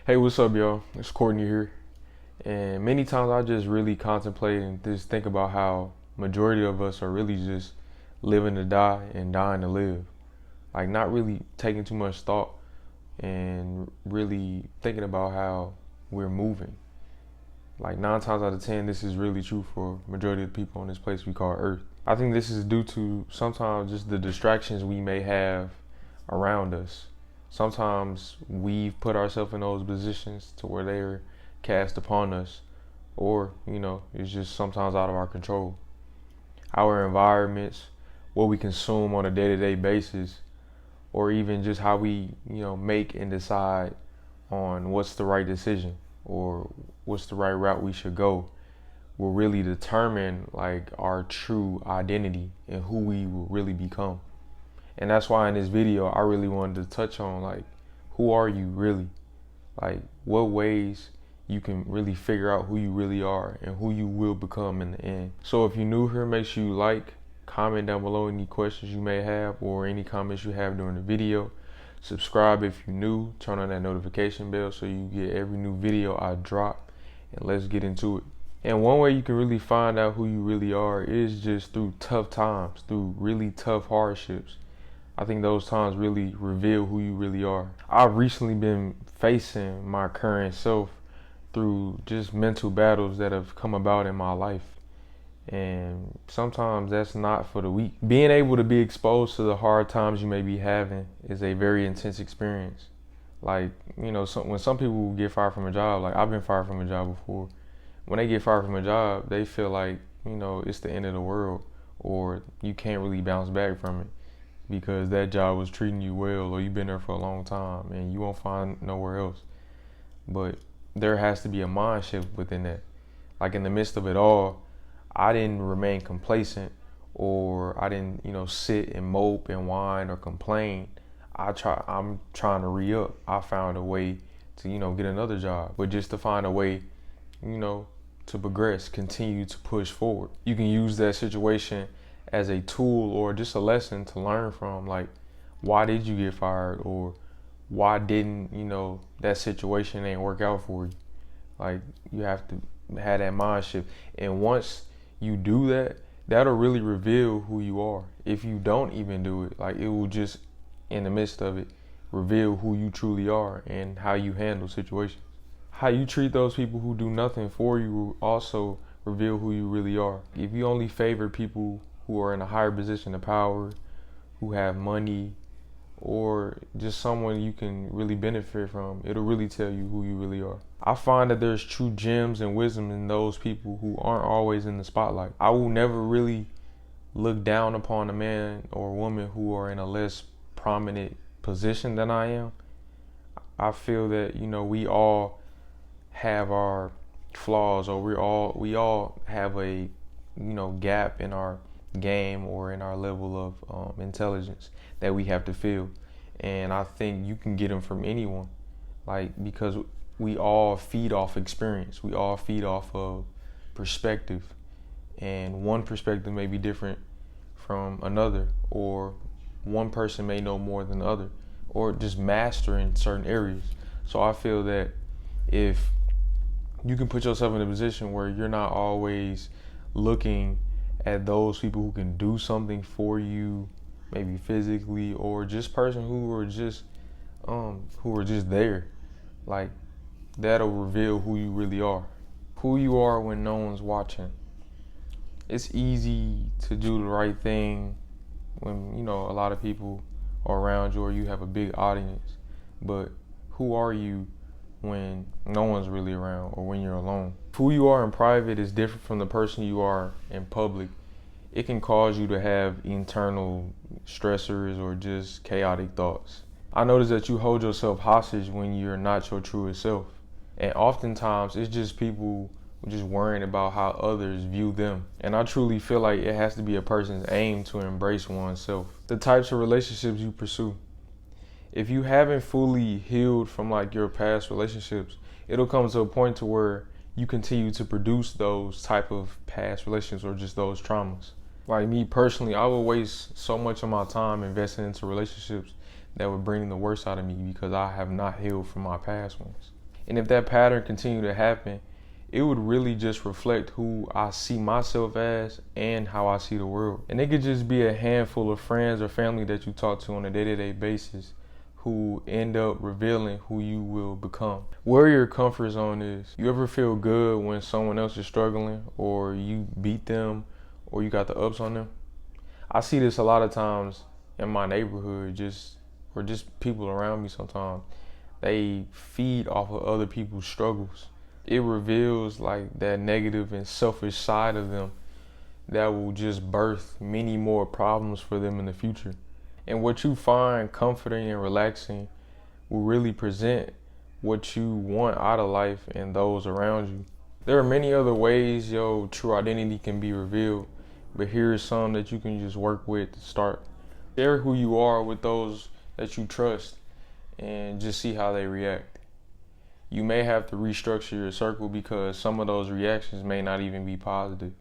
Hey, what's up, y'all? It's Courtney here. And many times I just really contemplate and just think about how majority of us are really just living to die and dying to live. Like not really taking too much thought and really thinking about how we're moving. Like 9 times out of 10, this is really true for majority of the people on this place we call Earth. I think this is due to sometimes just the distractions we may have around us. Sometimes we've put ourselves in those positions to where they're cast upon us, or it's just sometimes out of our control. Our environments, what we consume on a day-to-day basis, or even just how we make and decide on what's the right decision or what's the right route we should go will really determine like our true identity and who we will really become. And that's why in this video I really wanted to touch on like who are you really? Like what ways you can really figure out who you really are and who you will become in the end. So if you're new here, make sure you like, comment down below any questions you may have or any comments you have during the video. Subscribe if you're new, turn on that notification bell so you get every new video I drop, and let's get into it. And one way you can really find out who you really are is just through tough times, through really tough hardships. I think those times really reveal who you really are. I've recently been facing my current self through just mental battles that have come about in my life. And sometimes that's not for the weak. Being able to be exposed to the hard times you may be having is a very intense experience. Like, when some people get fired from a job, like I've been fired from a job before, when they get fired from a job, they feel like, it's the end of the world or you can't really bounce back from it because that job was treating you well or you've been there for a long time and you won't find nowhere else. But there has to be a mind shift within that. Like in the midst of it all, I didn't remain complacent or I didn't, sit and mope and whine or complain. I'm trying to re-up. I found a way to, get another job, but just to find a way, to progress, continue to push forward. You can use that situation as a tool or just a lesson to learn from, like, why did you get fired or why didn't, that situation ain't work out for you? Like, you have to have that mind shift. And once you do that, that'll really reveal who you are. If you don't even do it, like it will just, in the midst of it, reveal who you truly are and how you handle situations. How you treat those people who do nothing for you will also reveal who you really are. If you only favor people who are in a higher position of power, who have money, or just someone you can really benefit from, it'll really tell you who you really are. I find that there's true gems and wisdom in those people who aren't always in the spotlight. I will never really look down upon a man or woman who are in a less prominent position than I am. I feel that, we all have our flaws, or we all have a, gap in our game or in our level of intelligence that we have to fill. And I think you can get them from anyone, like, because we all feed off experience. We all feed off of perspective, and one perspective may be different from another, or one person may know more than the other, or just master in certain areas. So I feel that if you can put yourself in a position where you're not always looking at those people who can do something for you, maybe physically, or just person who are just there, like that'll reveal who you really are. Who you are when no one's watching. It's easy to do the right thing when a lot of people are around you or you have a big audience, but who are you when no one's really around or when you're alone? Who you are in private is different from the person you are in public. It can cause you to have internal stressors or just chaotic thoughts. I notice that you hold yourself hostage when you're not your truest self. And oftentimes it's just people just worrying about how others view them. And I truly feel like it has to be a person's aim to embrace oneself. The types of relationships you pursue. If you haven't fully healed from like your past relationships, it'll come to a point to where you continue to produce those type of past relationships or just those traumas. Like me personally, I would waste so much of my time investing into relationships that would bring the worst out of me because I have not healed from my past ones. And if that pattern continued to happen, it would really just reflect who I see myself as and how I see the world. And it could just be a handful of friends or family that you talk to on a day-to-day basis who end up revealing who you will become. Where your comfort zone is. You ever feel good when someone else is struggling, or you beat them, or you got the ups on them? I see this a lot of times in my neighborhood, or just people around me sometimes. They feed off of other people's struggles. It reveals like that negative and selfish side of them that will just birth many more problems for them in the future. And what you find comforting and relaxing will really present what you want out of life and those around you. There are many other ways your true identity can be revealed, but here are some that you can just work with to start. Share who you are with those that you trust and just see how they react. You may have to restructure your circle because some of those reactions may not even be positive.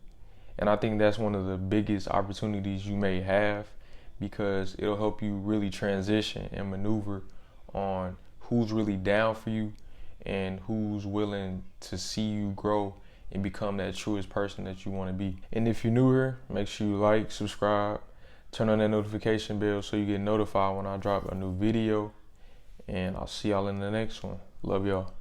And I think that's one of the biggest opportunities you may have, because it'll help you really transition and maneuver on who's really down for you and who's willing to see you grow and become that truest person that you want to be. And if you're new here, make sure you like, subscribe, turn on that notification bell so you get notified when I drop a new video. And I'll see y'all in the next one. Love y'all.